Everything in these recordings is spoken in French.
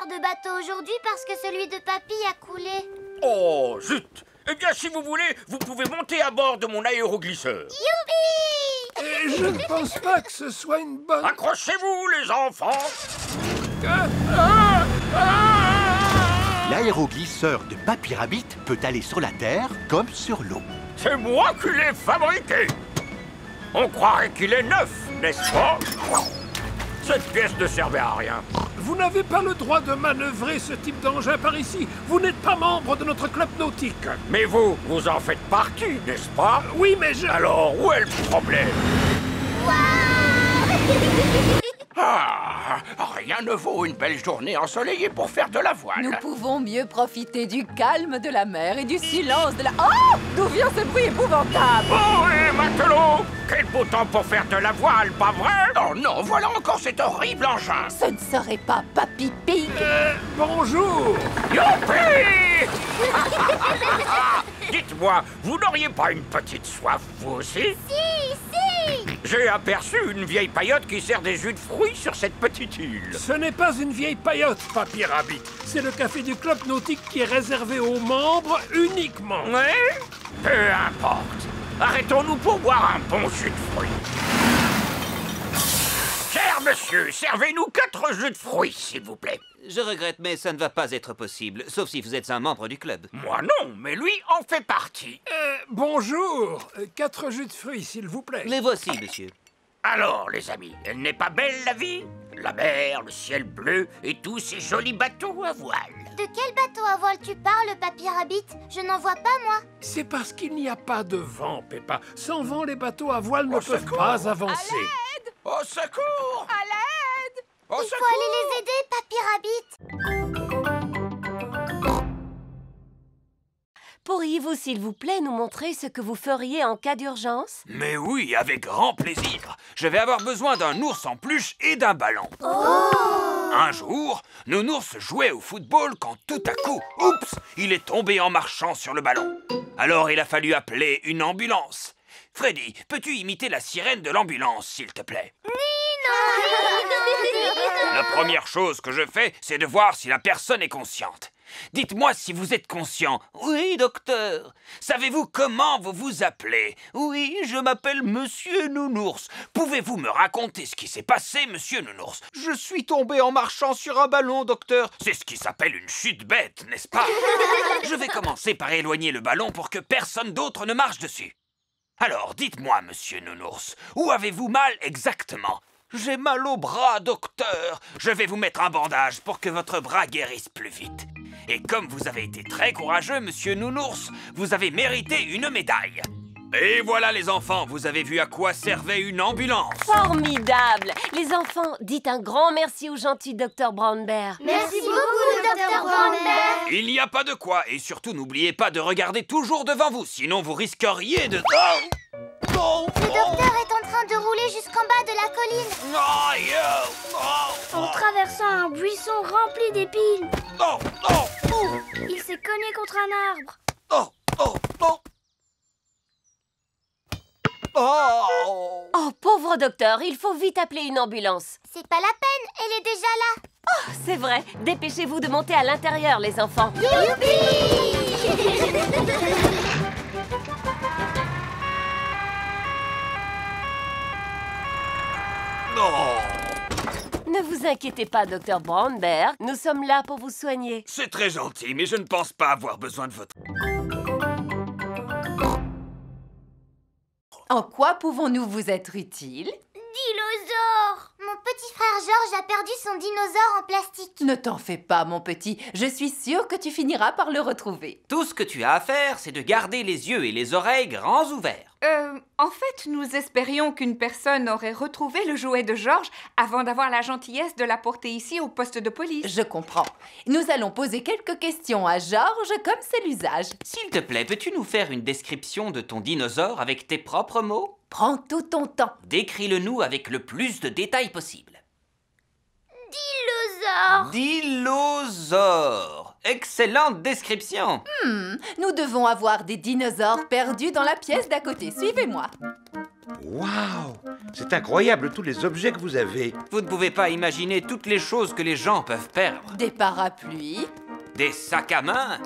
faire de bateau aujourd'hui parce que celui de Papy a coulé. Oh, zut! Eh bien, si vous voulez, vous pouvez monter à bord de mon aéroglisseur. Youpi! Et je ne pense pas que ce soit une bonne... Accrochez-vous, les enfants! L'aéroglisseur de Papy Rabbit peut aller sur la terre comme sur l'eau. C'est moi qui l'ai fabriqué! On croirait qu'il est neuf, n'est-ce pas? Cette pièce ne servait à rien. Vous n'avez pas le droit de manœuvrer ce type d'engin par ici. Vous n'êtes pas membre de notre club nautique. Mais vous en faites partie, n'est-ce pas? Oui, mais je... Alors, où est le problème? Ah, rien ne vaut une belle journée ensoleillée pour faire de la voile. Nous pouvons mieux profiter du calme de la mer et du silence de la... Oh! D'où vient ce bruit épouvantable? Oh, et matelot! Quel beau temps pour faire de la voile, pas vrai? Oh non, voilà encore cet horrible engin. Ce ne serait pas Papy Pig? Bonjour! Youpi! Dites-moi, vous n'auriez pas une petite soif, vous aussi? Si! J'ai aperçu une vieille paillote qui sert des jus de fruits sur cette petite île. Ce n'est pas une vieille paillote, Papy Rabbit. C'est le café du club nautique qui est réservé aux membres uniquement. Oui? Peu importe. Arrêtons-nous pour boire un bon jus de fruits. Cher monsieur, servez-nous 4 jus de fruits, s'il vous plaît. Je regrette, mais ça ne va pas être possible, sauf si vous êtes un membre du club. Moi non, mais lui en fait partie. Bonjour. 4 jus de fruits, s'il vous plaît. Les voici, monsieur. Alors, les amis, elle n'est pas belle, la vie? La mer, le ciel bleu et tous ces jolis bateaux à voile. De quel bateau à voile tu parles, Papy Rabbit? Je n'en vois pas, moi. C'est parce qu'il n'y a pas de vent, Peppa. Sans vent, les bateaux à voile ne Au peuvent secours! pas avancer. Au secours! À l'aide! Au Il faut secours! aller les aider, Papy Rabbit. Pourriez-vous, s'il vous plaît, nous montrer ce que vous feriez en cas d'urgence? Mais oui, avec grand plaisir. Je vais avoir besoin d'un ours en peluche et d'un ballon. Un jour, Nounours jouait au football quand tout à coup, oups, il est tombé en marchant sur le ballon. Alors il a fallu appeler une ambulance. Freddy, peux-tu imiter la sirène de l'ambulance, s'il te plaît? La première chose que je fais, c'est de voir si la personne est consciente. Dites-moi si vous êtes conscient. Oui, docteur. Savez-vous comment vous vous appelez? Oui, je m'appelle Monsieur Nounours. Pouvez-vous me raconter ce qui s'est passé, Monsieur Nounours? Je suis tombé en marchant sur un ballon, docteur. C'est ce qui s'appelle une chute bête, n'est-ce pas? Je vais commencer par éloigner le ballon pour que personne d'autre ne marche dessus. Alors, dites-moi, Monsieur Nounours, où avez-vous mal exactement? J'ai mal au bras, docteur. Je vais vous mettre un bandage pour que votre bras guérisse plus vite. Et comme vous avez été très courageux, Monsieur Nounours, vous avez mérité une médaille. Et voilà les enfants, vous avez vu à quoi servait une ambulance. Formidable! Les enfants, dites un grand merci au gentil Dr Brown Bear. Merci beaucoup, Dr Brown Bear. Il n'y a pas de quoi, et surtout n'oubliez pas de regarder toujours devant vous, sinon vous risqueriez de... Oh! Oh! Le docteur est en train de rouler jusqu'en bas de la colline. Aïe! Oh! En traversant un buisson rempli d'épines. Oh! Oh! Il s'est cogné contre un arbre. Oh! Oh! Oh! Oh! Oh, pauvre docteur, il faut vite appeler une ambulance. C'est pas la peine, elle est déjà là. Oh, c'est vrai. Dépêchez-vous de monter à l'intérieur, les enfants. Ne vous inquiétez pas, Dr Brown Bear. Nous sommes là pour vous soigner. C'est très gentil, mais je ne pense pas avoir besoin de votre... En quoi pouvons-nous vous être utiles? Dinosaure! Mon petit frère Georges a perdu son dinosaure en plastique. Ne t'en fais pas, mon petit. Je suis sûre que tu finiras par le retrouver. Tout ce que tu as à faire, c'est de garder les yeux et les oreilles grands ouverts. En fait, nous espérions qu'une personne aurait retrouvé le jouet de Georges avant d'avoir la gentillesse de l'apporter ici au poste de police. Je comprends. Nous allons poser quelques questions à Georges, comme c'est l'usage. S'il te plaît, peux-tu nous faire une description de ton dinosaure avec tes propres mots? Prends tout ton temps. Décris-le-nous avec le plus de détails possible. Dinosaure! Dilosaure. Excellente description. Nous devons avoir des dinosaures perdus dans la pièce d'à côté. Suivez-moi. Waouh! C'est incroyable tous les objets que vous avez. Vous ne pouvez pas imaginer toutes les choses que les gens peuvent perdre. Des parapluies, Des sacs à main,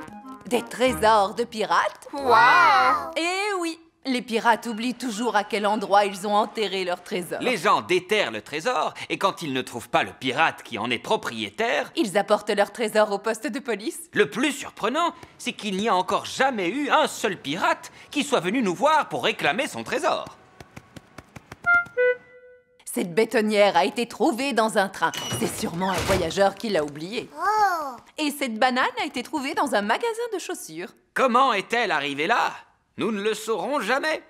des trésors de pirates. Waouh! Et oui, les pirates oublient toujours à quel endroit ils ont enterré leurs trésors. les gens déterrent le trésor et quand ils ne trouvent pas le pirate qui en est propriétaire, Ils apportent leurs trésors au poste de police. le plus surprenant, c'est qu'il n'y a encore jamais eu un seul pirate qui soit venu nous voir pour réclamer son trésor. Cette bétonnière a été trouvée dans un train. C'est sûrement un voyageur qui l'a oubliée. Oh! Et cette banane a été trouvée dans un magasin de chaussures. Comment est-elle arrivée là? Nous ne le saurons jamais.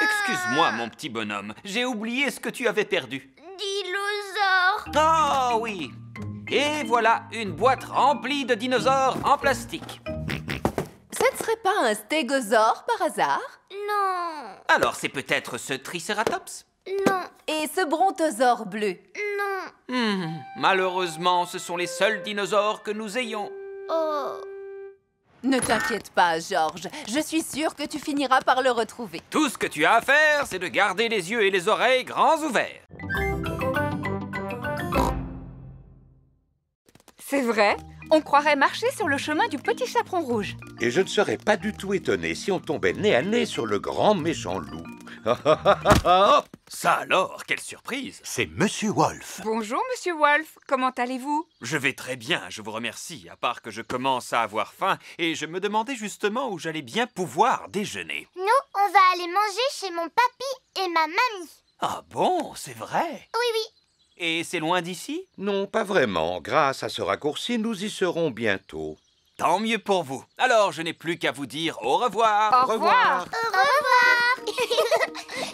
Excuse-moi, mon petit bonhomme, j'ai oublié ce que tu avais perdu. Dinosaure! Oh oui! Et voilà une boîte remplie de dinosaures en plastique. Ce ne serait pas un stégosaure par hasard? Non, Alors c'est peut-être ce Triceratops? non, Et ce brontosaure bleu? non. Malheureusement, ce sont les seuls dinosaures que nous ayons. Oh! Ne t'inquiète pas, Georges. Je suis sûre que tu finiras par le retrouver. Tout ce que tu as à faire, c'est de garder les yeux et les oreilles grands ouverts. C'est vrai, on croirait marcher sur le chemin du petit chaperon rouge. Et je ne serais pas du tout étonné si on tombait nez à nez sur le grand méchant loup. Ça alors, quelle surprise! C'est Monsieur Wolf. Bonjour, Monsieur Wolf, comment allez-vous? Je vais très bien, je vous remercie, à part que je commence à avoir faim et je me demandais justement où j'allais bien pouvoir déjeuner. Nous, on va aller manger chez mon papy et ma mamie. Ah bon, c'est vrai? Oui, oui. Et c'est loin d'ici? Non, pas vraiment. Grâce à ce raccourci, nous y serons bientôt. Tant mieux pour vous. Alors, je n'ai plus qu'à vous dire au revoir. Au revoir. Au revoir.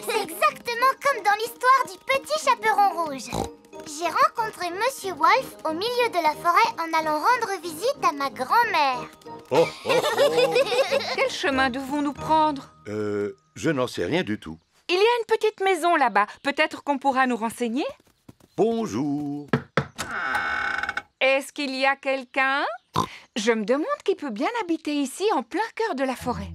C'est exactement comme dans l'histoire du petit chaperon rouge. J'ai rencontré Monsieur Wolf au milieu de la forêt en allant rendre visite à ma grand-mère. Oh, oh, oh. Quel chemin devons-nous prendre? Je n'en sais rien du tout. Il y a une petite maison là-bas. Peut-être qu'on pourra nous renseigner? Bonjour. Est-ce qu'il y a quelqu'un? Je me demande qui peut bien habiter ici en plein cœur de la forêt.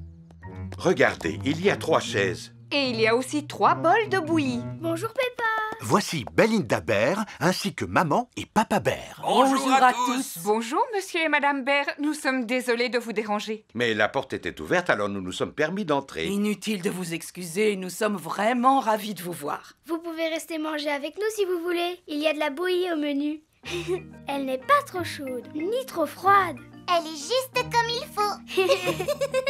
Regardez, il y a 3 chaises. Et il y a aussi 3 bols de bouillie. Bonjour Peppa. Voici Belinda Bear ainsi que Maman et Papa Bear. Bonjour à tous. Bonjour, monsieur et madame Bear. Nous sommes désolés de vous déranger. Mais la porte était ouverte, alors nous nous sommes permis d'entrer. Inutile de vous excuser, nous sommes vraiment ravis de vous voir. Vous pouvez rester manger avec nous si vous voulez. Il y a de la bouillie au menu. Elle n'est pas trop chaude, ni trop froide. Elle est juste comme il faut.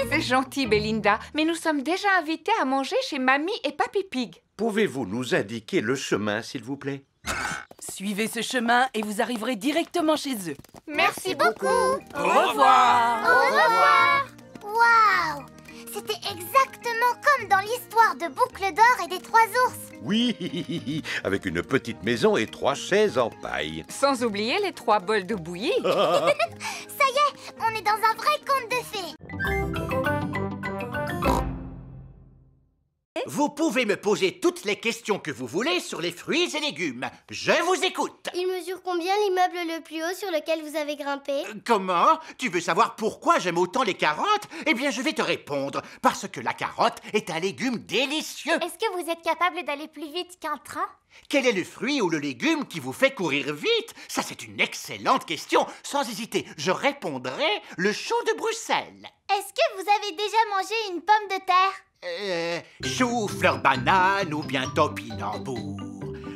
C'est gentil, Belinda, mais nous sommes déjà invités à manger chez Mamie et Papy Pig. Pouvez-vous nous indiquer le chemin, s'il vous plaît? Suivez ce chemin et vous arriverez directement chez eux. Merci beaucoup. Au revoir. Au revoir. Waouh! C'était exactement comme dans l'histoire de Boucle d'Or et des 3 ours. Oui, avec une petite maison et 3 chaises en paille. Sans oublier les 3 bols de bouillie. Ça y est, on est dans un vrai conte de fées. Vous pouvez me poser toutes les questions que vous voulez sur les fruits et légumes. Je vous écoute. Il mesure combien l'immeuble le plus haut sur lequel vous avez grimpé? Comment? Tu veux savoir pourquoi j'aime autant les carottes? Eh bien, je vais te répondre. Parce que la carotte est un légume délicieux. Est-ce que vous êtes capable d'aller plus vite qu'un train? Quel est le fruit ou le légume qui vous fait courir vite? Ça, c'est une excellente question. Sans hésiter, je répondrai le chou de Bruxelles. Est-ce que vous avez déjà mangé une pomme de terre? Chou, fleur, banane ou bien topinambour.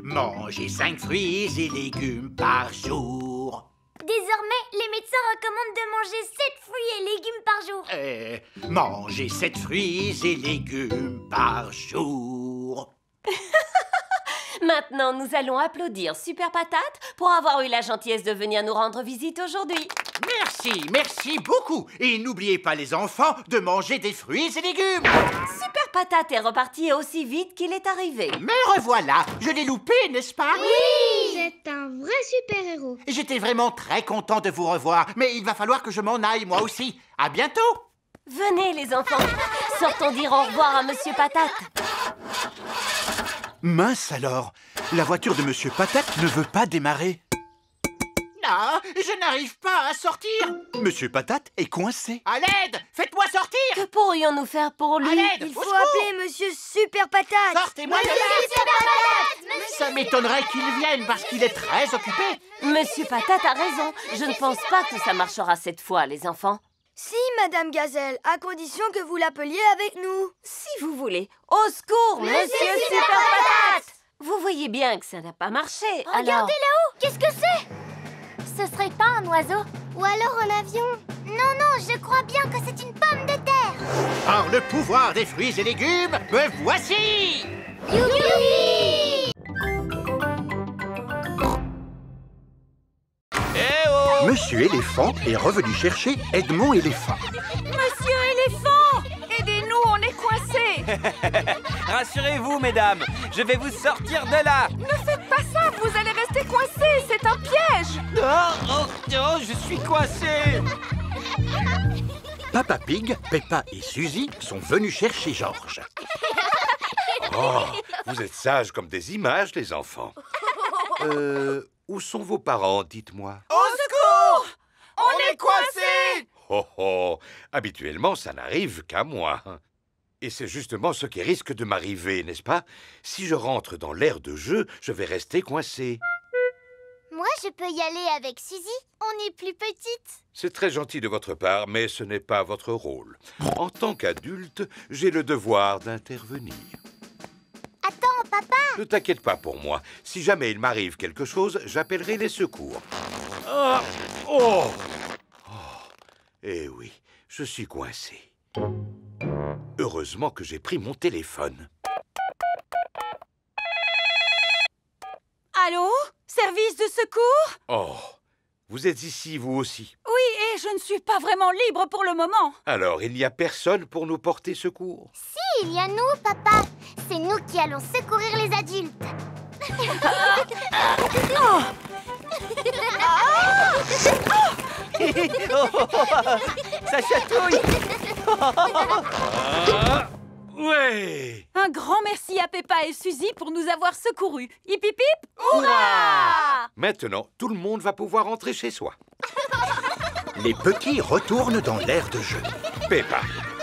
Mangez 5 fruits et légumes par jour. Désormais, les médecins recommandent de manger 7 fruits et légumes par jour. Mangez 7 fruits et légumes par jour. Maintenant, nous allons applaudir Super Patate pour avoir eu la gentillesse de venir nous rendre visite aujourd'hui. Merci beaucoup. Et n'oubliez pas les enfants de manger des fruits et légumes. Super Patate est reparti aussi vite qu'il est arrivé. Me revoilà. Je l'ai loupé, n'est-ce pas? Oui! C'est un vrai super-héros. J'étais vraiment très content de vous revoir. Mais il va falloir que je m'en aille, moi aussi. À bientôt. Venez, les enfants. Sortons dire au revoir à Monsieur Patate. Mince alors, la voiture de Monsieur Patate ne veut pas démarrer. là, je n'arrive pas à sortir. Monsieur Patate est coincé. À l'aide, faites-moi sortir. Que pourrions-nous faire pour lui? À l'aide, Il faut appeler Monsieur Super Patate. Sortez-moi de là. Ça m'étonnerait qu'il vienne parce qu'il est très occupé. Monsieur Patate a raison. Je ne pense pas que ça marchera cette fois, les enfants. Si, Madame Gazelle, à condition que vous l'appeliez avec nous. Si vous voulez. Au secours, Monsieur Super Patate! Vous voyez bien que ça n'a pas marché, Regardez alors... là-haut. Qu'est-ce que c'est? Ce serait pas un oiseau? Ou alors un avion? Non, je crois bien que c'est une pomme de terre. Par le pouvoir des fruits et légumes, me voici. Youpi! Eh oh! Monsieur Éléphant est revenu chercher Edmond Éléphant. Monsieur éléphant! Aidez-nous, on est coincés! Rassurez-vous, mesdames, je vais vous sortir de là. Ne faites pas ça, vous allez rester coincés, c'est un piège! Oh, je suis coincé. Papa Pig, Peppa et Suzy sont venus chercher Georges. Oh, vous êtes sages comme des images, les enfants. Où sont vos parents, dites-moi? Au secours! On est coincés! Oh oh, habituellement, ça n'arrive qu'à moi. Et c'est justement ce qui risque de m'arriver, n'est-ce pas? Si je rentre dans l'aire de jeu, je vais rester coincé. Moi, je peux y aller avec Suzy. On est plus petites. C'est très gentil de votre part, mais ce n'est pas votre rôle. En tant qu'adulte, j'ai le devoir d'intervenir. Attends, papa. Ne t'inquiète pas pour moi. Si jamais il m'arrive quelque chose, j'appellerai les secours. Ah, oh. Eh oui, je suis coincé. Heureusement que j'ai pris mon téléphone. Allô? Service de secours? Oh, vous êtes ici, vous aussi. Oui, et je ne suis pas vraiment libre pour le moment. Alors, il n'y a personne pour nous porter secours? Si, il y a nous, papa. C'est nous qui allons secourir les adultes. Ça chatouille. Ouais. Un grand merci à Peppa et Suzy pour nous avoir secourus. Hip hip hip! Hurrah! Maintenant, tout le monde va pouvoir rentrer chez soi. Les petits retournent dans l'aire de jeu. Peppa,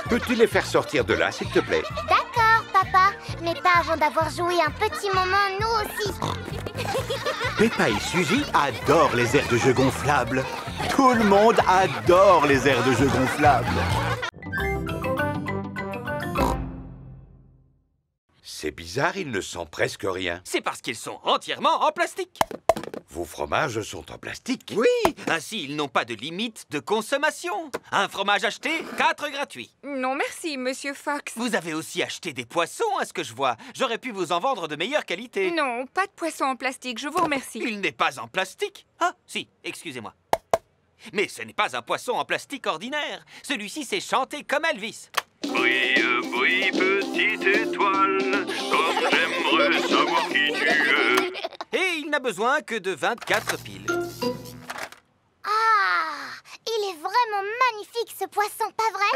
peux-tu les faire sortir de là, s'il te plaît? D'accord, papa. Mais pas avant d'avoir joué un petit moment, nous aussi. Peppa et Suzy adorent les aires de jeu gonflables. Tout le monde adore les aires de jeu gonflables. C'est bizarre, il ne sent presque rien. C'est parce qu'ils sont entièrement en plastique. Vos fromages sont en plastique? Oui, ainsi ils n'ont pas de limite de consommation. Un fromage acheté, 4 gratuits. Non, merci, Monsieur Fox. Vous avez aussi acheté des poissons, à ce que je vois. J'aurais pu vous en vendre de meilleure qualité. Non, pas de poisson en plastique, je vous remercie. Il n'est pas en plastique. Ah, si, excusez-moi. Mais ce n'est pas un poisson en plastique ordinaire. Celui-ci sait chanter comme Elvis. Brille, brille, petite étoile, comme j'aimerais savoir qui tu es. Et il n'a besoin que de 24 piles. Ah, il est vraiment magnifique, ce poisson, pas vrai?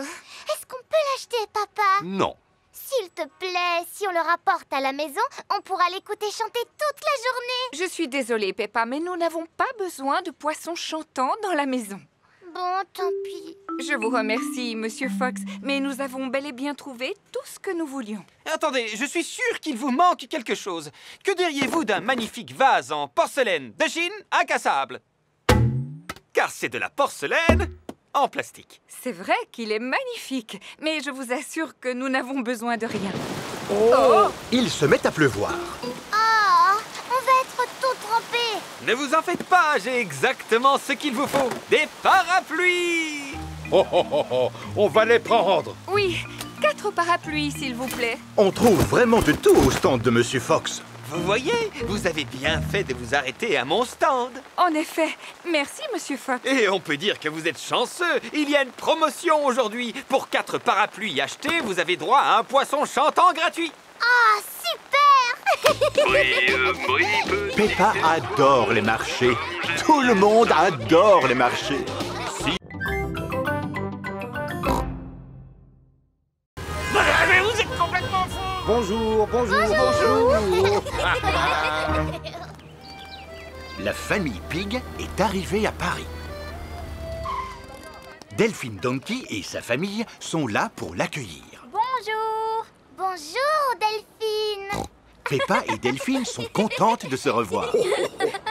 Est-ce qu'on peut l'acheter, papa? Non. S'il te plaît, si on le rapporte à la maison, on pourra l'écouter chanter toute la journée. Je suis désolée, Peppa, mais nous n'avons pas besoin de poissons chantants dans la maison. Bon, tant pis. Je vous remercie, Monsieur Fox, mais nous avons bel et bien trouvé tout ce que nous voulions. Attendez, je suis sûr qu'il vous manque quelque chose. Que diriez-vous d'un magnifique vase en porcelaine de Chine incassable? Car c'est de la porcelaine en plastique. C'est vrai qu'il est magnifique, mais je vous assure que nous n'avons besoin de rien. Oh! Il se met à pleuvoir. Oh, on va être tout trempés. Ne vous en faites pas, j'ai exactement ce qu'il vous faut. Des parapluies! Oh, oh, oh, oh, on va les prendre. Oui, 4 parapluies, s'il vous plaît. On trouve vraiment de tout au stand de Monsieur Fox. Vous voyez, vous avez bien fait de vous arrêter à mon stand. En effet, merci, Monsieur Fox. Et on peut dire que vous êtes chanceux. Il y a une promotion aujourd'hui. Pour 4 parapluies achetés, vous avez droit à un poisson chantant gratuit. Ah, super. Brille, brille, Peppa adore les marchés. Tout le monde adore les marchés. Mais vous êtes complètement fou. Bonjour, bonjour, bonjour. la famille Pig est arrivée à Paris. Delphine Donkey et sa famille sont là pour l'accueillir. Bonjour. Bonjour, Delphine. Peppa et Delphine sont contentes de se revoir.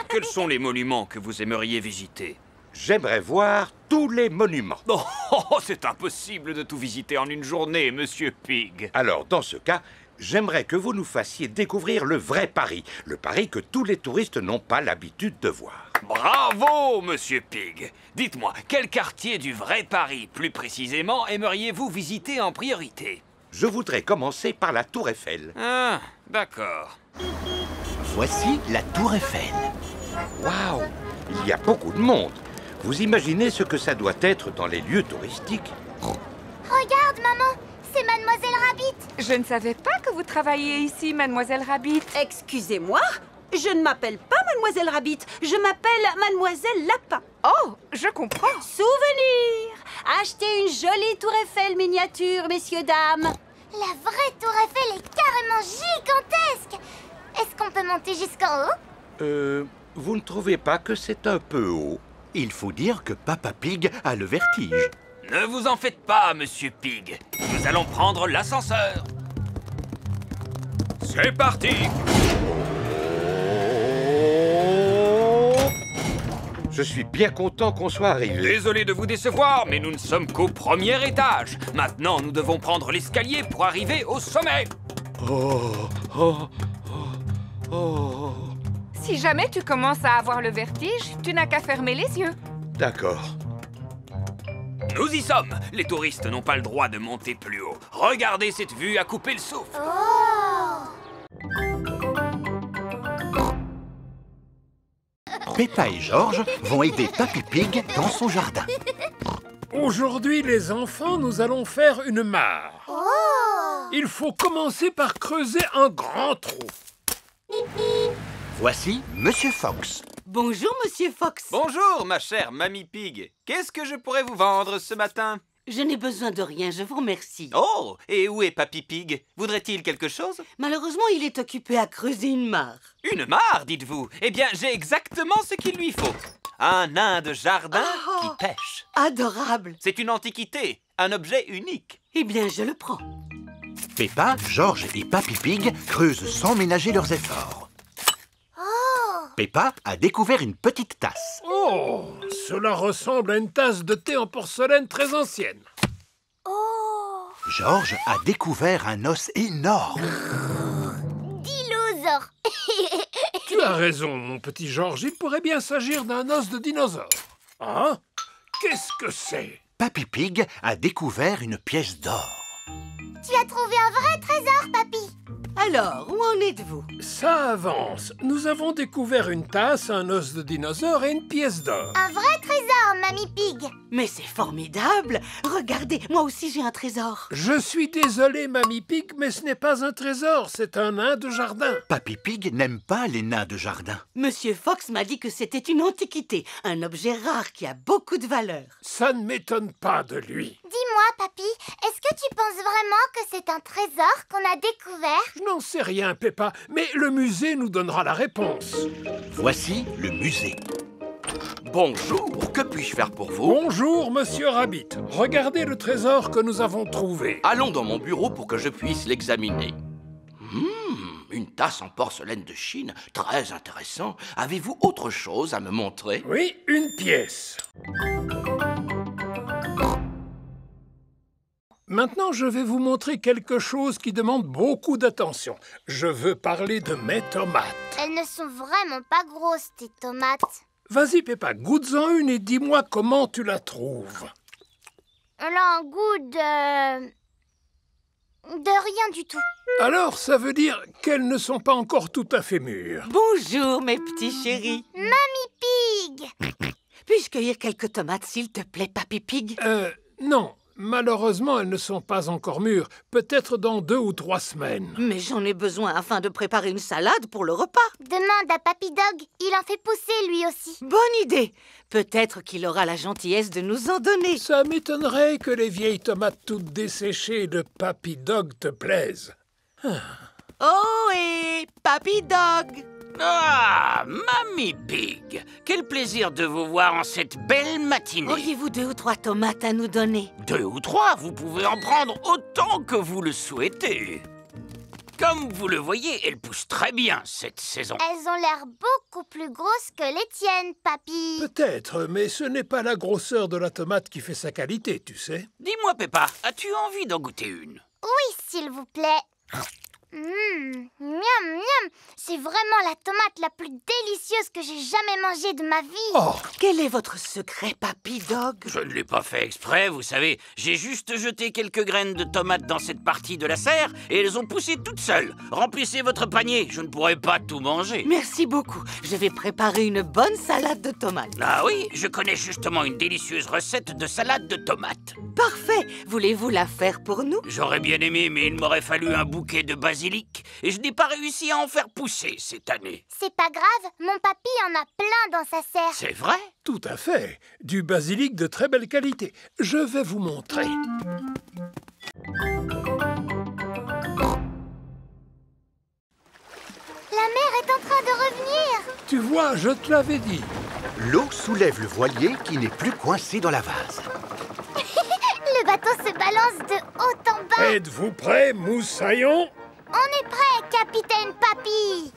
Quels sont les monuments que vous aimeriez visiter? J'aimerais voir tous les monuments. Oh, c'est impossible de tout visiter en une journée, Monsieur Pig. Alors, dans ce cas, j'aimerais que vous nous fassiez découvrir le vrai Paris. Le Paris que tous les touristes n'ont pas l'habitude de voir. Bravo, Monsieur Pig. Dites-moi, quel quartier du vrai Paris, plus précisément, aimeriez-vous visiter en priorité? Je voudrais commencer par la Tour Eiffel. Ah, d'accord. Voici la Tour Eiffel. Waouh! Il y a beaucoup de monde. Vous imaginez ce que ça doit être dans les lieux touristiques? Regarde, maman, c'est Mademoiselle Rabbit. Je ne savais pas que vous travailliez ici, Mademoiselle Rabbit. Excusez-moi, je ne m'appelle pas Mademoiselle Rabbit, je m'appelle Mademoiselle Lapin. Oh, je comprends. Souvenir! Achetez une jolie tour Eiffel miniature, messieurs, dames. La vraie tour Eiffel est carrément gigantesque. Est-ce qu'on peut monter jusqu'en haut? Vous ne trouvez pas que c'est un peu haut? Il faut dire que Papa Pig a le vertige. Ne vous en faites pas, Monsieur Pig. Nous allons prendre l'ascenseur. C'est parti! Je suis bien content qu'on soit arrivé. Désolé de vous décevoir, mais nous ne sommes qu'au premier étage. Maintenant, nous devons prendre l'escalier pour arriver au sommet. Si jamais tu commences à avoir le vertige, tu n'as qu'à fermer les yeux. D'accord. Nous y sommes. Les touristes n'ont pas le droit de monter plus haut. Regardez cette vue à couper le souffle. Peppa et George vont aider Papy Pig dans son jardin. Aujourd'hui, les enfants, nous allons faire une mare. Il faut commencer par creuser un grand trou. Voici Monsieur Fox. Bonjour, Monsieur Fox. Bonjour, ma chère Mamie Pig. Qu'est-ce que je pourrais vous vendre ce matin? Je n'ai besoin de rien, je vous remercie. Oh, et où est Papy Pig? Voudrait-il quelque chose? Malheureusement, il est occupé à creuser une mare. Une mare, dites-vous? Eh bien, j'ai exactement ce qu'il lui faut. Un nain de jardin qui pêche. Adorable. C'est une antiquité, un objet unique. Eh bien, je le prends. Peppa, George et Papy Pig creusent sans ménager leurs efforts. Peppa a découvert une petite tasse. Oh, cela ressemble à une tasse de thé en porcelaine très ancienne. George a découvert un os énorme. Dinosaure. Tu as raison, mon petit George. Il pourrait bien s'agir d'un os de dinosaure. Hein? Qu'est-ce que c'est? Papy Pig a découvert une pièce d'or. Tu as trouvé un vrai trésor, papy. Alors, où en êtes-vous? Ça avance. Nous avons découvert une tasse, un os de dinosaure et une pièce d'or. Un vrai trésor, Mamie Pig. Mais c'est formidable. Regardez, moi aussi j'ai un trésor. Je suis désolé, Mamie Pig, mais ce n'est pas un trésor, c'est un nain de jardin. Papy Pig n'aime pas les nains de jardin. Monsieur Fox m'a dit que c'était une antiquité, un objet rare qui a beaucoup de valeur. Ça ne m'étonne pas de lui. Dis-moi, papy, est-ce que tu penses vraiment que c'est un trésor qu'on a découvert? Je n'en sais rien, Peppa, mais le musée nous donnera la réponse. Voici le musée. Bonjour, que puis-je faire pour vous? Bonjour, Monsieur Rabbit. Regardez le trésor que nous avons trouvé. Allons dans mon bureau pour que je puisse l'examiner. Une tasse en porcelaine de Chine, très intéressant. Avez-vous autre chose à me montrer? Oui, une pièce. Maintenant, je vais vous montrer quelque chose qui demande beaucoup d'attention. Je veux parler de mes tomates. Elles ne sont vraiment pas grosses, tes tomates. Vas-y, Peppa, goûte-en une et dis-moi comment tu la trouves. Elle a un goût de rien du tout. Alors, ça veut dire qu'elles ne sont pas encore tout à fait mûres. Bonjour, mes petits chéris. Mamie Pig. Puis-je cueillir quelques tomates, s'il te plaît, Papy Pig? Non. Malheureusement, elles ne sont pas encore mûres. Peut-être dans 2 ou 3 semaines. Mais j'en ai besoin afin de préparer une salade pour le repas. Demande à Papy Dog. Il en fait pousser, lui aussi. Bonne idée. Peut-être qu'il aura la gentillesse de nous en donner. Ça m'étonnerait que les vieilles tomates toutes desséchées de Papy Dog te plaisent. Oh, et Papy Dog, Ah, Mamie Pig, quel plaisir de vous voir en cette belle matinée. Auriez-vous 2 ou 3 tomates à nous donner? 2 ou 3, vous pouvez en prendre autant que vous le souhaitez. Comme vous le voyez, elles poussent très bien cette saison. Elles ont l'air beaucoup plus grosses que les tiennes, papy. Peut-être, mais ce n'est pas la grosseur de la tomate qui fait sa qualité, tu sais. Dis-moi, Peppa, as-tu envie d'en goûter une? Oui, s'il vous plaît. Miam, miam. C'est vraiment la tomate la plus délicieuse que j'ai jamais mangée de ma vie. Oh. Quel est votre secret, Papy Dog? Je ne l'ai pas fait exprès, vous savez. J'ai juste jeté quelques graines de tomates dans cette partie de la serre et elles ont poussé toutes seules. Remplissez votre panier, je ne pourrai pas tout manger. Merci beaucoup. Je vais préparer une bonne salade de tomates. Ah oui, je connais justement une délicieuse recette de salade de tomates. Parfait. Voulez-vous la faire pour nous? J'aurais bien aimé, mais il m'aurait fallu un bouquet de basilic et je n'ai pas réussi à en faire pousser cette année. C'est pas grave, mon papy en a plein dans sa serre. C'est vrai? Tout à fait. Du basilic de très belle qualité. Je vais vous montrer. La mer est en train de revenir. Tu vois, je te l'avais dit. L'eau soulève le voilier qui n'est plus coincé dans la vase. Le bateau se balance de haut en bas. Êtes-vous prêts, moussaillon? On est prêt, capitaine Papy.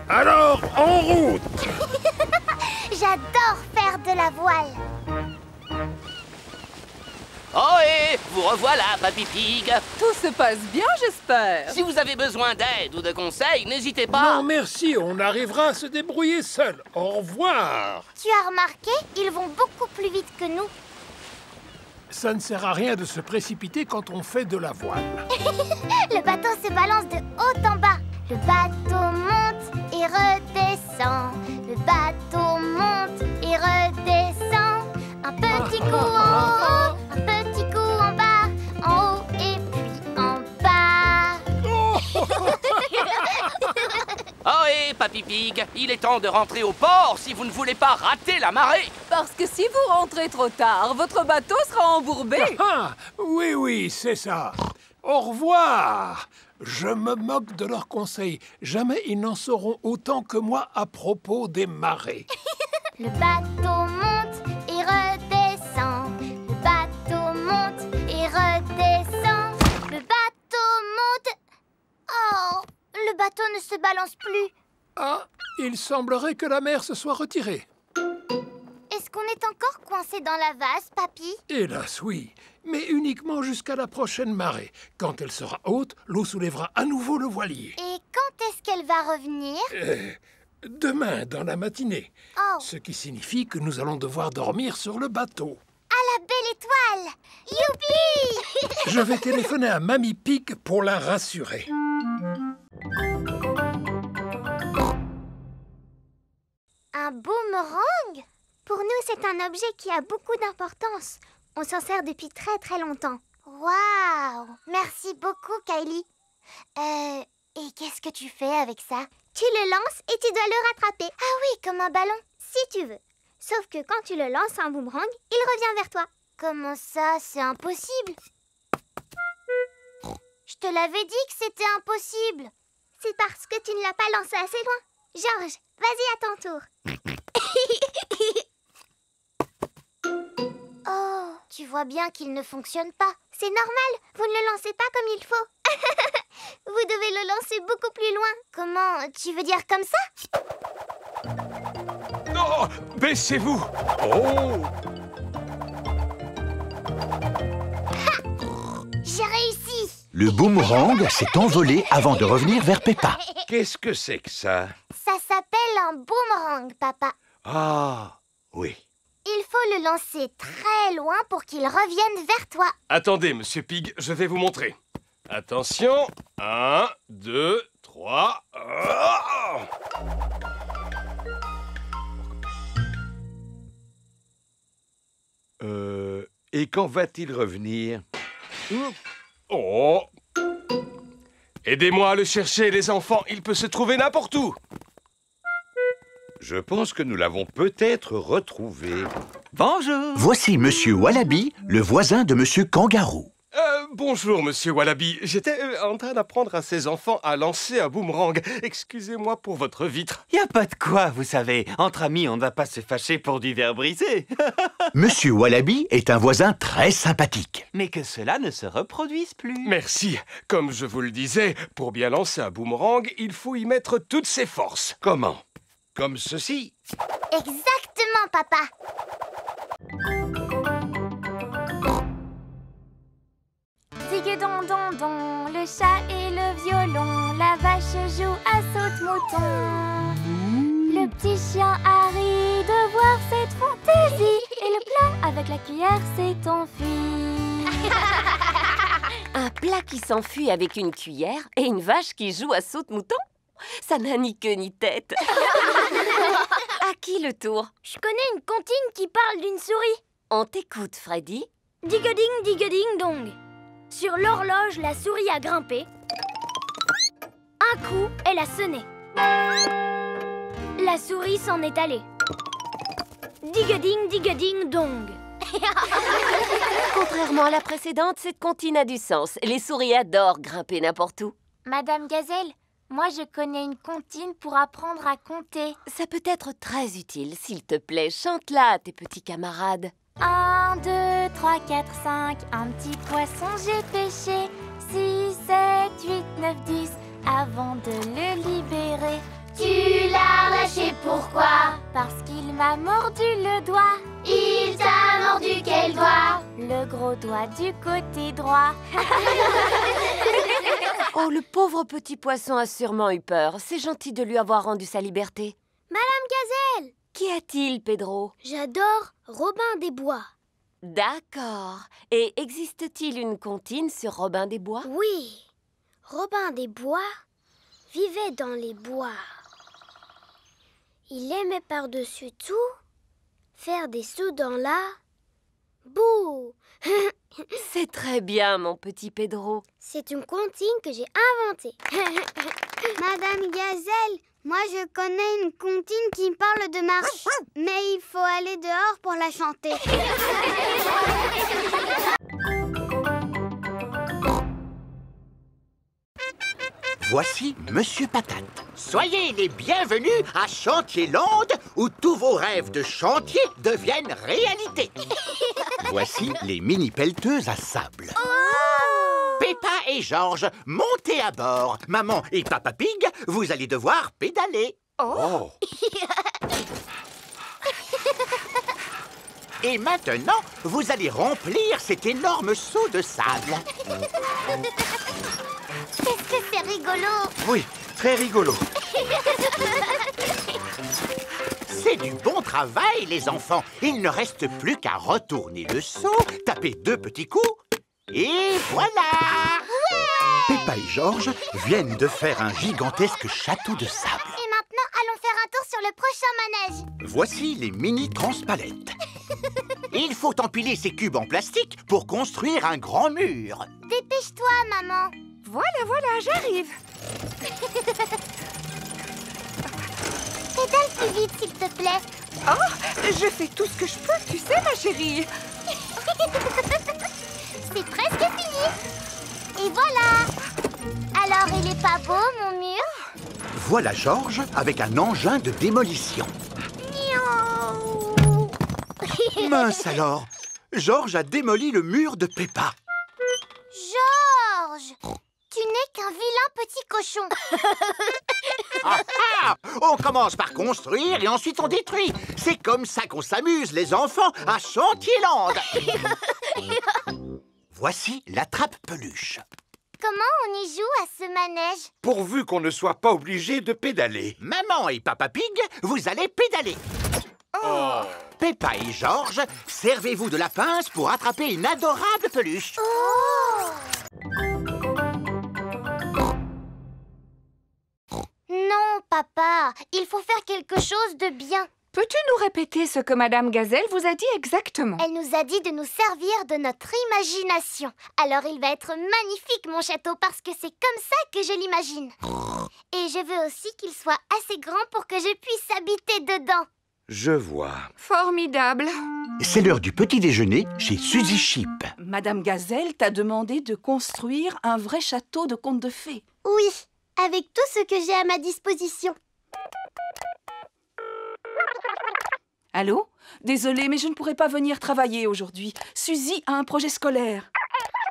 Alors, en route. J'adore faire de la voile. Oh et vous revoilà, Papy Pig. Tout se passe bien, j'espère. Si vous avez besoin d'aide ou de conseils, n'hésitez pas. Non, merci, on arrivera à se débrouiller seul. Au revoir. Tu as remarqué, ils vont beaucoup plus vite que nous. Ça ne sert à rien de se précipiter quand on fait de la voile. Le bateau se balance de haut en bas. Le bateau monte et redescend. Le bateau monte et redescend. Un petit coup en haut, un petit coup en bas, en haut et puis en bas. Oh et Papy Pig, il est temps de rentrer au port si vous ne voulez pas rater la marée. Parce que si vous rentrez trop tard, votre bateau sera embourbé. Ah, oui, oui, c'est ça. Au revoir. Je me moque de leurs conseils. Jamais ils n'en sauront autant que moi à propos des marées. Le bateau monte et redescend. Le bateau monte et redescend. Le bateau monte... Oh, le bateau ne se balance plus. Ah, il semblerait que la mer se soit retirée. Est-ce qu'on est encore coincé dans la vase, Papy? Hélas, oui. Mais uniquement jusqu'à la prochaine marée. Quand elle sera haute, l'eau soulèvera à nouveau le voilier. Et quand est-ce qu'elle va revenir? Demain, dans la matinée. Oh. Ce qui signifie que nous allons devoir dormir sur le bateau. À la belle étoile! Youpi! Je vais téléphoner à Mamie Pig pour la rassurer. Un boomerang? Pour nous, c'est un objet qui a beaucoup d'importance. On s'en sert depuis très très longtemps. Waouh! Merci beaucoup, Kylie. Et qu'est-ce que tu fais avec ça? Tu le lances et tu dois le rattraper. Ah oui, comme un ballon, si tu veux. Sauf que quand tu le lances en boomerang, il revient vers toi. Comment ça? C'est impossible. Je te l'avais dit que c'était impossible. C'est parce que tu ne l'as pas lancé assez loin. Georges, vas-y à ton tour. Oh, tu vois bien qu'il ne fonctionne pas. C'est normal, vous ne le lancez pas comme il faut. Vous devez le lancer beaucoup plus loin. Comment? Tu veux dire comme ça? Oh, baissez-vous. Oh! J'ai réussi. Le boomerang s'est envolé avant de revenir vers Peppa. Qu'est-ce que c'est que ça? Ça s'appelle un boomerang, papa. Ah, oui. Il faut le lancer très loin pour qu'il revienne vers toi. Attendez, Monsieur Pig, je vais vous montrer. Attention. 1, 2, 3... Et quand va-t-il revenir? Oh! Aidez-moi à le chercher, les enfants. Il peut se trouver n'importe où. Je pense que nous l'avons peut-être retrouvé. Bonjour. Voici Monsieur Wallaby, le voisin de Monsieur Kangaroo. Bonjour, monsieur Wallaby. J'étais en train d'apprendre à ces enfants à lancer un boomerang. Excusez-moi pour votre vitre. Y a pas de quoi, vous savez. Entre amis, on ne va pas se fâcher pour du verre brisé. Monsieur Wallaby est un voisin très sympathique. Mais que cela ne se reproduise plus. Merci. Comme je vous le disais, pour bien lancer un boomerang, il faut y mettre toutes ses forces. Comment? Comme ceci? Exactement, papa. Digue-don-don-don, le chat et le violon, la vache joue à saute-mouton. Le petit chien a ri de voir cette fantaisie, et le plat avec la cuillère s'est enfui. Un plat qui s'enfuit avec une cuillère et une vache qui joue à saute-mouton? Ça n'a ni queue ni tête. À qui le tour? Je connais une comptine qui parle d'une souris. On t'écoute, Freddy. Digue-ding, dong. Sur l'horloge, la souris a grimpé. Un coup, elle a sonné. La souris s'en est allée. Digue-ding, dong. Contrairement à la précédente, cette comptine a du sens. Les souris adorent grimper n'importe où. Madame Gazelle, moi je connais une comptine pour apprendre à compter. Ça peut être très utile. S'il te plaît, chante-la à tes petits camarades. 1, 2, 3, 4, 5, un petit poisson j'ai pêché. 6, 7, 8, 9, 10, avant de le libérer. Tu l'as lâché pourquoi? Parce qu'il m'a mordu le doigt. Il t'a mordu quel doigt? Le gros doigt du côté droit. Oh, le pauvre petit poisson a sûrement eu peur. C'est gentil de lui avoir rendu sa liberté. Madame Gazelle! Qu'y a-t-il, Pedro? J'adore Robin des Bois. D'accord. Et existe-t-il une comptine sur Robin des Bois? Oui. Robin des Bois vivait dans les bois. Il aimait par-dessus tout faire des sauts dans la boue. C'est très bien, mon petit Pedro. C'est une comptine que j'ai inventée. Madame Gazelle, moi je connais une comptine qui parle de marche, mais il faut aller dehors pour la chanter. Voici Monsieur Patate. Soyez les bienvenus à Chantierland, où tous vos rêves de chantier deviennent réalité. Voici les mini-pelleteuses à sable. Peppa et Georges, montez à bord. Maman et Papa Pig, vous allez devoir pédaler. Oh. Et maintenant, vous allez remplir cet énorme seau de sable. Qu'est-ce que c'est rigolo! Oui, très rigolo. C'est du bon travail, les enfants. Il ne reste plus qu'à retourner le seau, taper 2 petits coups, et voilà! Ouais! Peppa et Georges viennent de faire un gigantesque château de sable. Et maintenant, allons faire un tour sur le prochain manège. Voici les mini-transpalettes. Il faut empiler ces cubes en plastique pour construire un grand mur. Dépêche-toi, maman. Voilà, j'arrive. Pédale plus vite, s'il te plaît. Oh, je fais tout ce que je peux, tu sais, ma chérie. C'est presque fini. Et voilà. Alors, il est pas beau, mon mur? Voilà Georges avec un engin de démolition. Mince alors, Georges a démoli le mur de Peppa. Georges, tu n'es qu'un vilain petit cochon. On commence par construire et ensuite on détruit. C'est comme ça qu'on s'amuse, les enfants, à Chantierland. Voici la trappe-peluche. Comment on y joue à ce manège? Pourvu qu'on ne soit pas obligé de pédaler. Maman et Papa Pig, vous allez pédaler. Oh. Peppa et Georges, servez-vous de la pince pour attraper une adorable peluche. Non, papa, il faut faire quelque chose de bien. Peux-tu nous répéter ce que Madame Gazelle vous a dit exactement? Elle nous a dit de nous servir de notre imagination. Alors il va être magnifique, mon château, parce que c'est comme ça que je l'imagine. Et je veux aussi qu'il soit assez grand pour que je puisse habiter dedans. Je vois. Formidable. C'est l'heure du petit déjeuner chez Suzy Chip. Madame Gazelle t'a demandé de construire un vrai château de contes de fées. Oui, avec tout ce que j'ai à ma disposition. Allô? Désolée, mais je ne pourrai pas venir travailler aujourd'hui. Suzy a un projet scolaire.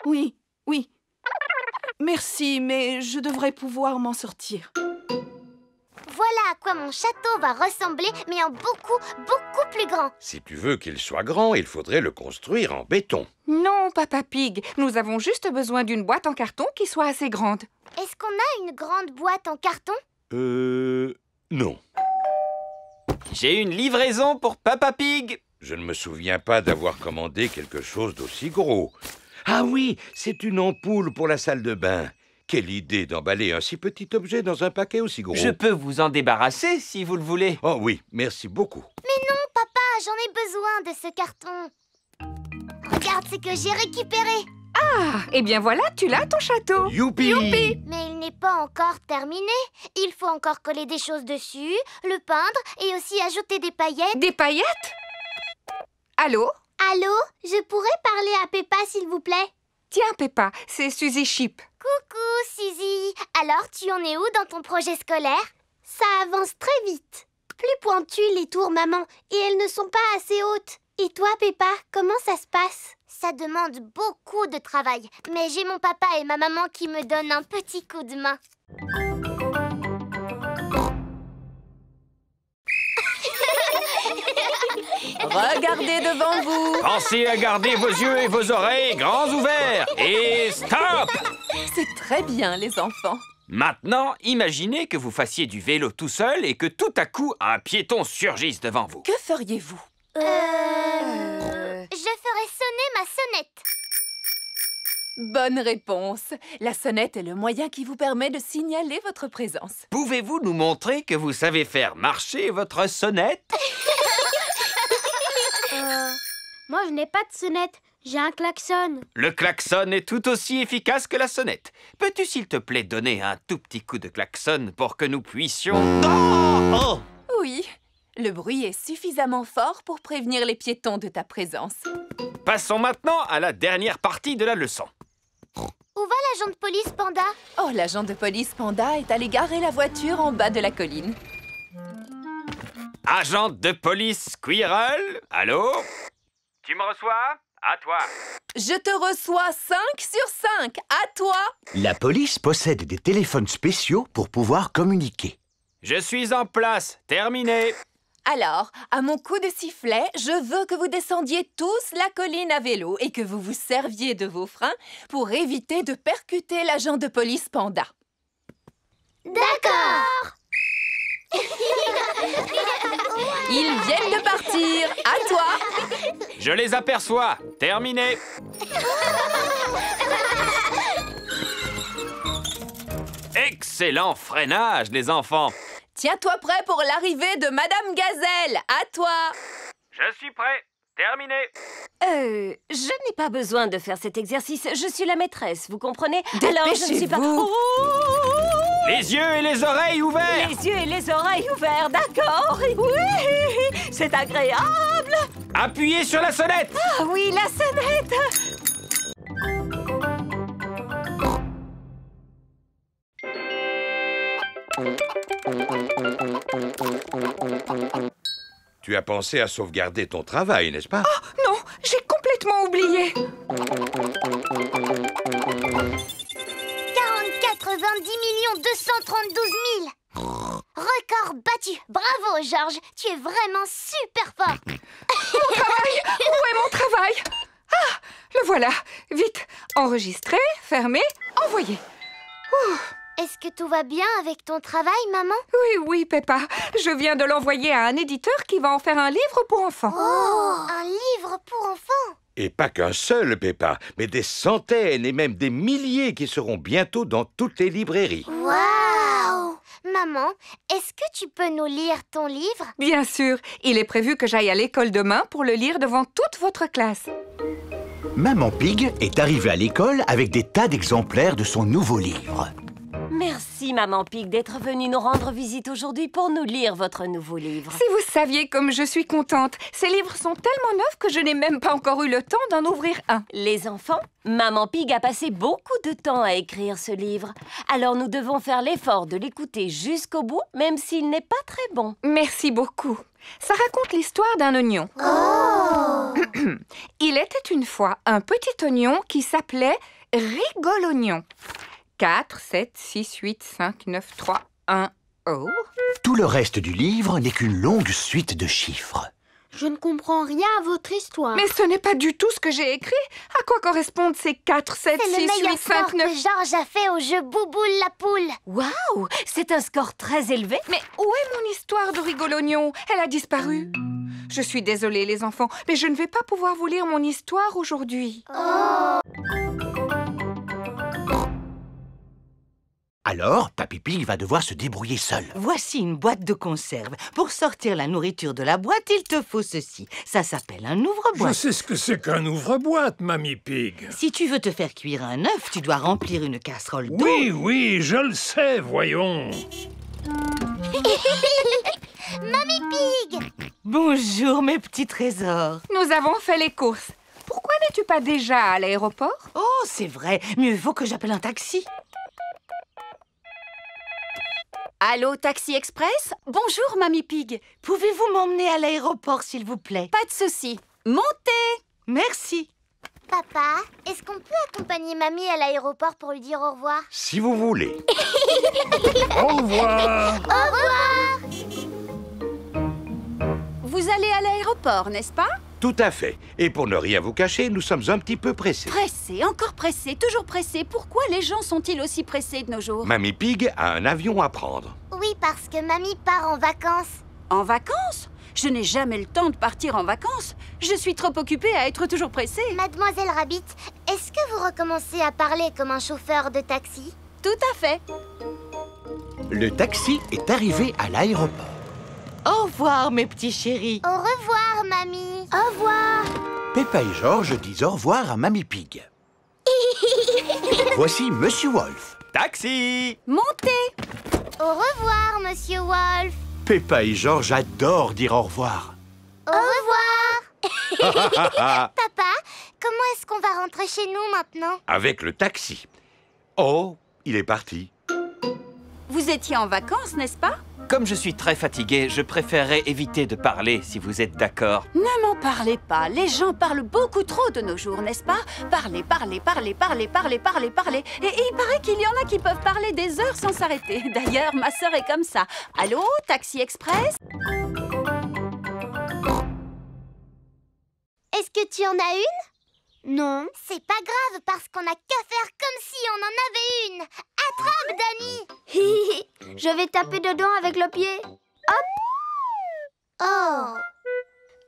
Oui, oui. Merci, mais je devrais pouvoir m'en sortir. Voilà à quoi mon château va ressembler, mais en beaucoup, beaucoup plus grand. Si tu veux qu'il soit grand, il faudrait le construire en béton. Non, Papa Pig, nous avons juste besoin d'une boîte en carton qui soit assez grande. Est-ce qu'on a une grande boîte en carton? Non. J'ai une livraison pour Papa Pig. Je ne me souviens pas d'avoir commandé quelque chose d'aussi gros. Ah oui, c'est une ampoule pour la salle de bain. Quelle idée d'emballer un si petit objet dans un paquet aussi gros. Je peux vous en débarrasser si vous le voulez. Oh oui, merci beaucoup. Mais non, papa, j'en ai besoin de ce carton. Regarde ce que j'ai récupéré. Ah, eh bien voilà, tu l'as ton château. Youpi! Youpi! Mais il n'est pas encore terminé. Il faut encore coller des choses dessus, le peindre et aussi ajouter des paillettes. Des paillettes? Allô? Allô? Je pourrais parler à Peppa, s'il vous plaît? Tiens, Peppa, c'est Suzy Chip. Coucou, Suzy. Alors, tu en es où dans ton projet scolaire? Ça avance très vite. Plus pointues les tours, maman, et elles ne sont pas assez hautes. Et toi, Peppa, comment ça se passe? Ça demande beaucoup de travail, mais j'ai mon papa et ma maman qui me donnent un petit coup de main. Regardez devant vous. Pensez à garder vos yeux et vos oreilles grands ouverts. Et stop! C'est très bien, les enfants. Maintenant, imaginez que vous fassiez du vélo tout seul et que tout à coup, un piéton surgisse devant vous. Que feriez-vous? Je ferai sonner ma sonnette. Bonne réponse. La sonnette est le moyen qui vous permet de signaler votre présence. Pouvez-vous nous montrer que vous savez faire marcher votre sonnette? Moi, je n'ai pas de sonnette. J'ai un klaxon. Le klaxon est tout aussi efficace que la sonnette. Peux-tu, s'il te plaît, donner un tout petit coup de klaxon pour que nous puissions... Oh! Oui, le bruit est suffisamment fort pour prévenir les piétons de ta présence. Passons maintenant à la dernière partie de la leçon. Où va l'agent de police Panda? Oh, l'agent de police Panda est allé garer la voiture en bas de la colline. Agent de police Squirrel, allô? Tu me reçois? À toi. Je te reçois 5 sur 5. À toi. La police possède des téléphones spéciaux pour pouvoir communiquer. Je suis en place. Terminé. Alors, à mon coup de sifflet, je veux que vous descendiez tous la colline à vélo et que vous vous serviez de vos freins pour éviter de percuter l'agent de police Panda. D'accord. Ils viennent de partir. À toi. Je les aperçois. Terminé. Excellent freinage, les enfants. Tiens-toi prêt pour l'arrivée de Madame Gazelle. À toi. Je suis prêt. Terminé. Je n'ai pas besoin de faire cet exercice. Je suis la maîtresse, vous comprenez? Alors je ne suis pas... Dépêchez-vous. Les yeux et les oreilles ouverts. Les yeux et les oreilles ouverts, d'accord? Oui, c'est agréable. Appuyez sur la sonnette. Ah oui, la sonnette. Tu as pensé à sauvegarder ton travail, n'est-ce pas? Oh, non, j'ai complètement oublié. 40 90 232 000. Record battu. Bravo, Georges. Tu es vraiment super fort. Mon travail! Où est mon travail? Ah, le voilà. Vite, enregistrer, fermer, envoyer. Est-ce que tout va bien avec ton travail, maman? Oui, oui, Peppa. Je viens de l'envoyer à un éditeur qui va en faire un livre pour enfants. Oh, un livre pour enfants? Et pas qu'un seul, Peppa, mais des centaines et même des milliers qui seront bientôt dans toutes les librairies. Waouh! Maman, est-ce que tu peux nous lire ton livre? Bien sûr. Il est prévu que j'aille à l'école demain pour le lire devant toute votre classe. Maman Pig est arrivée à l'école avec des tas d'exemplaires de son nouveau livre. Merci, Maman Pig, d'être venue nous rendre visite aujourd'hui pour nous lire votre nouveau livre. Si vous saviez comme je suis contente. Ces livres sont tellement neufs que je n'ai même pas encore eu le temps d'en ouvrir un. Les enfants, Maman Pig a passé beaucoup de temps à écrire ce livre. Alors nous devons faire l'effort de l'écouter jusqu'au bout, même s'il n'est pas très bon. Merci beaucoup. Ça raconte l'histoire d'un oignon. Oh! Il était une fois un petit oignon qui s'appelait Rigolognon. 4, 7, 6, 8, 5, 9, 3, 1, oh. Tout le reste du livre n'est qu'une longue suite de chiffres. Je ne comprends rien à votre histoire. Mais ce n'est pas du tout ce que j'ai écrit. À quoi correspondent ces 4, 7, 6, 8, 5, 9... que Georges a fait au jeu Bouboule la poule. Waouh! C'est un score très élevé. Mais où est mon histoire de Rigolognon? Elle a disparu. Je suis désolée, les enfants, mais je ne vais pas pouvoir vous lire mon histoire aujourd'hui. Oh! Alors, Papy Pig va devoir se débrouiller seul. Voici une boîte de conserve. Pour sortir la nourriture de la boîte, il te faut ceci. Ça s'appelle un ouvre-boîte. Je sais ce que c'est qu'un ouvre-boîte, Mamie Pig. Si tu veux te faire cuire un œuf, tu dois remplir une casserole d'eau. Oui, oui, je le sais, voyons. Mamie Pig! Bonjour, mes petits trésors. Nous avons fait les courses. Pourquoi n'es-tu pas déjà à l'aéroport? Oh, c'est vrai. Mieux vaut que j'appelle un taxi. Allô, Taxi Express? Bonjour, Mamie Pig. Pouvez-vous m'emmener à l'aéroport, s'il vous plaît? Pas de souci. Montez! Merci. Papa, est-ce qu'on peut accompagner Mamie à l'aéroport pour lui dire au revoir? Si vous voulez. Au revoir. Au revoir! Vous allez à l'aéroport, n'est-ce pas? Tout à fait. Et pour ne rien vous cacher, nous sommes un petit peu pressés. Pressé, encore pressé, toujours pressé. Pourquoi les gens sont-ils aussi pressés de nos jours? Mamie Pig a un avion à prendre. Oui, parce que Mamie part en vacances. En vacances? Je n'ai jamais le temps de partir en vacances. Je suis trop occupée à être toujours pressée. Mademoiselle Rabbit, est-ce que vous recommencez à parler comme un chauffeur de taxi? Tout à fait. Le taxi est arrivé à l'aéroport. Au revoir, mes petits chéris. Au revoir, Mamie. Au revoir. Peppa et Georges disent au revoir à Mamie Pig. Voici Monsieur Wolf. Taxi! Montez! Au revoir, Monsieur Wolf. Peppa et Georges adorent dire au revoir. Au revoir. Papa, comment est-ce qu'on va rentrer chez nous maintenant? Avec le taxi. Oh, il est parti. Vous étiez en vacances, n'est-ce pas? Comme je suis très fatigué, je préférerais éviter de parler, si vous êtes d'accord. Ne m'en parlez pas. Les gens parlent beaucoup trop de nos jours, n'est-ce pas? Parlez, parlez, parlez, parlez, parlez, parlez, parlez. Et il paraît qu'il y en a qui peuvent parler des heures sans s'arrêter. D'ailleurs, ma sœur est comme ça. Allô, Taxi Express? Est-ce que tu en as une? Non. C'est pas grave, parce qu'on n'a qu'à faire comme si on en avait une. Attrape, Dani. Je vais taper dedans avec le pied. Hop! Oh.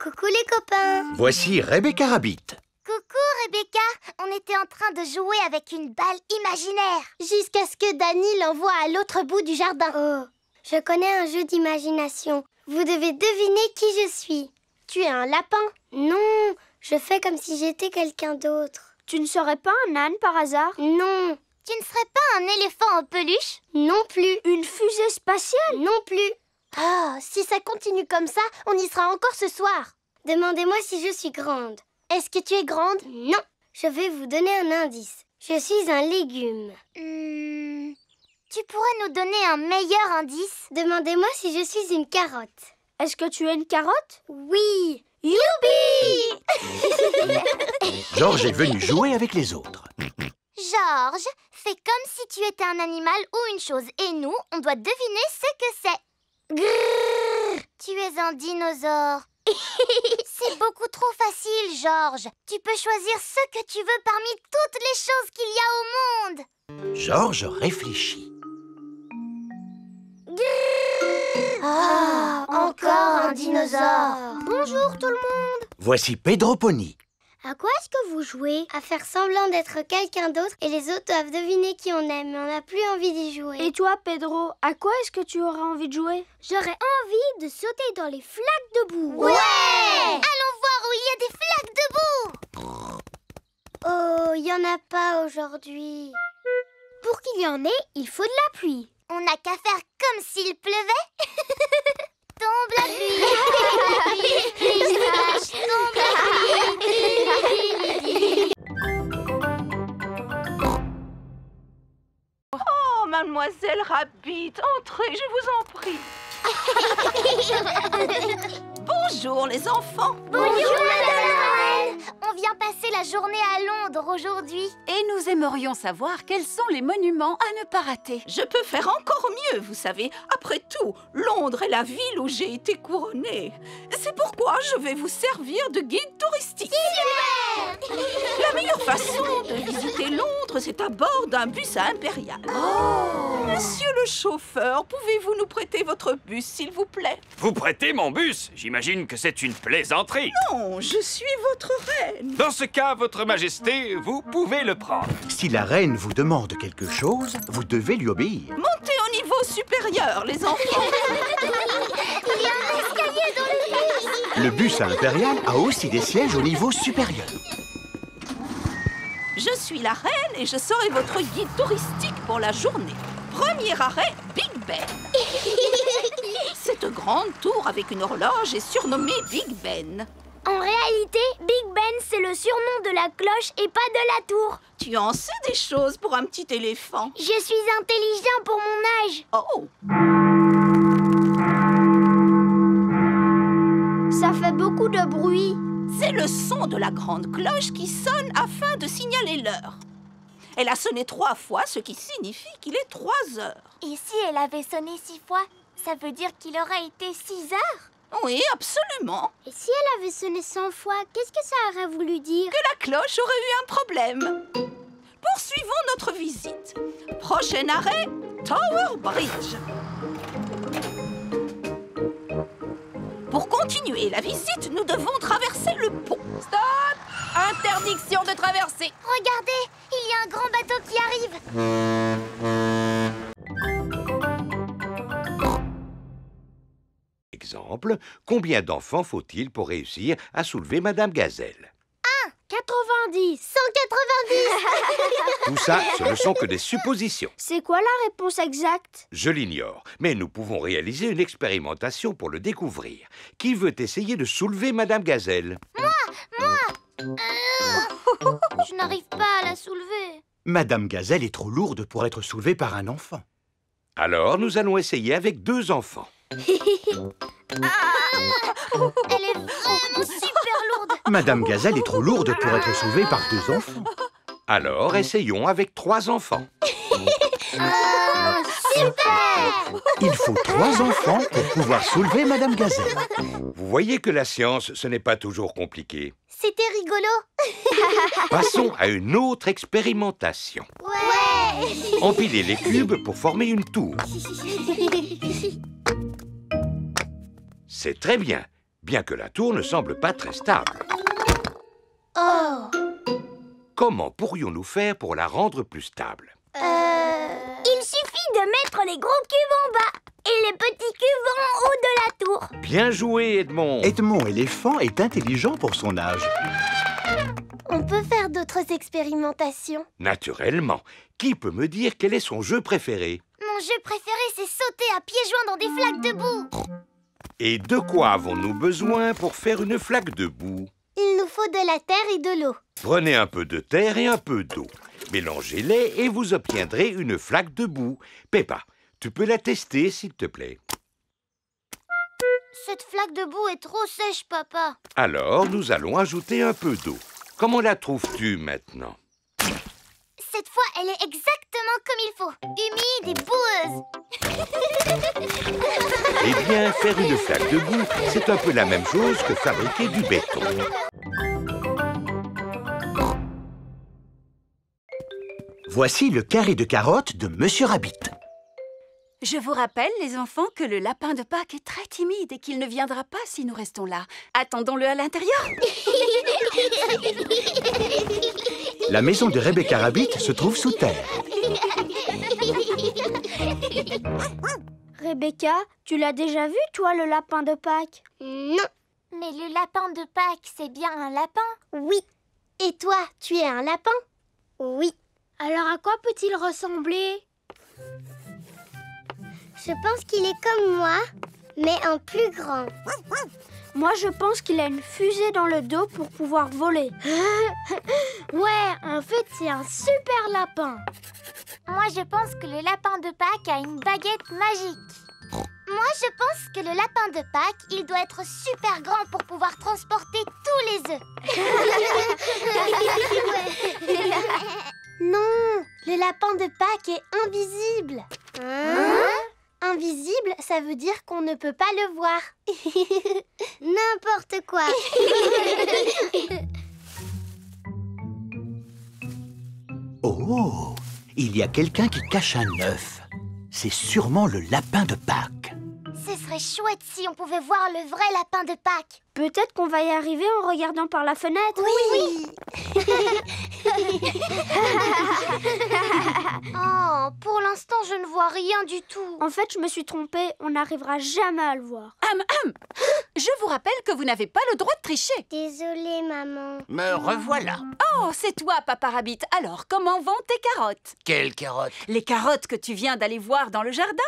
Coucou les copains. Voici Rebecca Rabbit. Coucou Rebecca. On était en train de jouer avec une balle imaginaire. Jusqu'à ce que Dani l'envoie à l'autre bout du jardin. Oh, je connais un jeu d'imagination. Vous devez deviner qui je suis. Tu es un lapin? Non, je fais comme si j'étais quelqu'un d'autre. Tu ne serais pas un âne par hasard? Non. Tu ne serais pas un éléphant en peluche? Non plus. Une fusée spatiale? Non plus. Oh, si ça continue comme ça, on y sera encore ce soir. Demandez-moi si je suis grande. Est-ce que tu es grande? Non. Je vais vous donner un indice. Je suis un légume. Tu pourrais nous donner un meilleur indice? Demandez-moi si je suis une carotte. Est-ce que tu es une carotte? Oui. Youpi! Georges est venu jouer avec les autres. Georges, fais comme si tu étais un animal ou une chose. Et nous, on doit deviner ce que c'est. Grrr, tu es un dinosaure. C'est beaucoup trop facile, Georges. Tu peux choisir ce que tu veux parmi toutes les choses qu'il y a au monde. Georges réfléchit. Ah, encore un dinosaure. Bonjour tout le monde. Voici Pedro Pony. À quoi est-ce que vous jouez? À faire semblant d'être quelqu'un d'autre et les autres doivent deviner qui on aime, mais on n'a plus envie d'y jouer. Et toi, Pedro, à quoi est-ce que tu auras envie de jouer? J'aurais envie de sauter dans les flaques de boue. Ouais! Allons voir où il y a des flaques de boue. Oh, il n'y en a pas aujourd'hui. Pour qu'il y en ait, il faut de la pluie. On n'a qu'à faire comme s'il pleuvait. Tombe la pluie. Les vaches, tombe la pluie. Oh, mademoiselle Rabbit, entrez, je vous en prie. Bonjour les enfants. Bonjour Madame Noël. On vient passer la journée à Londres aujourd'hui. Et nous aimerions savoir quels sont les monuments à ne pas rater. Je peux faire encore mieux, vous savez. Après tout, Londres est la ville où j'ai été couronnée. C'est pourquoi je vais vous servir de guide touristique. La meilleure façon de visiter Londres, c'est à bord d'un bus à Impérial. Monsieur le chauffeur, pouvez-vous nous prêter votre bus, s'il vous plaît? Vous prêtez mon bus? J'imagine que c'est une plaisanterie. Non, je suis votre reine. Dans ce cas, votre majesté, vous pouvez le prendre. Si la reine vous demande quelque chose, vous devez lui obéir. Montez au niveau supérieur, les enfants. Il y a un escalier dans le bus. Le bus à Impérial a aussi des sièges au niveau supérieur. Je suis la reine et je serai votre guide touristique pour la journée. Premier arrêt, Big Ben. Cette grande tour avec une horloge est surnommée Big Ben. En réalité, Big Ben, c'est le surnom de la cloche et pas de la tour. Tu en sais des choses pour un petit éléphant. Je suis intelligent pour mon âge. Oh! Ça fait beaucoup de bruit. C'est le son de la grande cloche qui sonne afin de signaler l'heure. Elle a sonné 3 fois, ce qui signifie qu'il est 3 heures. Et si elle avait sonné 6 fois, ça veut dire qu'il aurait été 6 heures? Oui, absolument. Et si elle avait sonné 100 fois, qu'est-ce que ça aurait voulu dire? Que la cloche aurait eu un problème. Poursuivons notre visite. Prochain arrêt, Tower Bridge. Pour continuer la visite, nous devons traverser le pont. Stop! Interdiction de traverser. Regardez, il y a un grand bateau qui arrive. Exemple, combien d'enfants faut-il pour réussir à soulever Madame Gazelle? 90. 190. Tout ça, ce ne sont que des suppositions. C'est quoi la réponse exacte? Je l'ignore, mais nous pouvons réaliser une expérimentation pour le découvrir. Qui veut essayer de soulever Madame Gazelle? Moi. Je n'arrive pas à la soulever. Madame Gazelle est trop lourde pour être soulevée par un enfant. Alors, nous allons essayer avec 2 enfants. Elle est vraiment super lourde. Madame Gazelle est trop lourde pour être soulevée par 2 enfants. Alors, essayons avec 3 enfants. Super! Il faut 3 enfants pour pouvoir soulever Madame Gazelle. Vous voyez que la science, ce n'est pas toujours compliqué. C'était rigolo. Passons à une autre expérimentation. Ouais. Empiler les cubes pour former une tour. C'est très bien, bien que la tour ne semble pas très stable. Oh. Comment pourrions-nous faire pour la rendre plus stable? Il suffit de mettre les gros cubes en bas et les petits cubes en haut de la tour. Bien joué, Edmond. Edmond éléphant est intelligent pour son âge. On peut faire d'autres expérimentations. Naturellement. Qui peut me dire quel est son jeu préféré? Mon jeu préféré, c'est sauter à pieds joints dans des flaques de boue. Et de quoi avons-nous besoin pour faire une flaque de boue? Il nous faut de la terre et de l'eau. Prenez un peu de terre et un peu d'eau. Mélangez-les et vous obtiendrez une flaque de boue. Peppa, tu peux la tester, s'il te plaît. Cette flaque de boue est trop sèche, papa. Alors, nous allons ajouter un peu d'eau. Comment la trouves-tu maintenant? Cette fois, elle est exactement comme il faut. Humide et boueuse. Eh bien, faire une flaque de boue, c'est un peu la même chose que fabriquer du béton. Voici le carré de carottes de Monsieur Rabbit. Je vous rappelle, les enfants, que le lapin de Pâques est très timide et qu'il ne viendra pas si nous restons là. Attendons-le à l'intérieur. La maison de Rebecca Rabbit se trouve sous terre. Rebecca, tu l'as déjà vu, toi, le lapin de Pâques? Non. Mais le lapin de Pâques, c'est bien un lapin? Oui. Et toi, tu es un lapin? Oui. Alors à quoi peut-il ressembler? Je pense qu'il est comme moi, mais en plus grand. Moi, je pense qu'il a une fusée dans le dos pour pouvoir voler. Ouais, en fait, c'est un super lapin. Moi, je pense que le lapin de Pâques a une baguette magique. Moi, je pense que le lapin de Pâques, il doit être super grand pour pouvoir transporter tous les œufs. Non, le lapin de Pâques est invisible. Invisible, ça veut dire qu'on ne peut pas le voir. N'importe quoi. Oh, il y a quelqu'un qui cache un œuf. C'est sûrement le lapin de Pâques. Ce serait chouette si on pouvait voir le vrai lapin de Pâques. Peut-être qu'on va y arriver en regardant par la fenêtre. Oui. Oh, pour l'instant, je ne vois rien du tout. En fait, je me suis trompée. On n'arrivera jamais à le voir. Je vous rappelle que vous n'avez pas le droit de tricher. Désolée, maman. Me revoilà. Oh, c'est toi, Papa Rabbit. Alors, comment vont tes carottes? Quelle carotte? Les carottes que tu viens d'aller voir dans le jardin?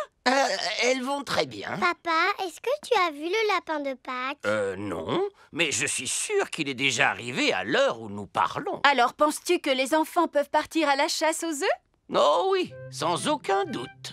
Elles vont très bien. Papa, est-ce que tu as vu le lapin de Pâques? Non, mais je suis sûr qu'il est déjà arrivé à l'heure où nous parlons. Alors, penses-tu que les enfants peuvent partir à la chasse aux œufs? Oh oui, sans aucun doute.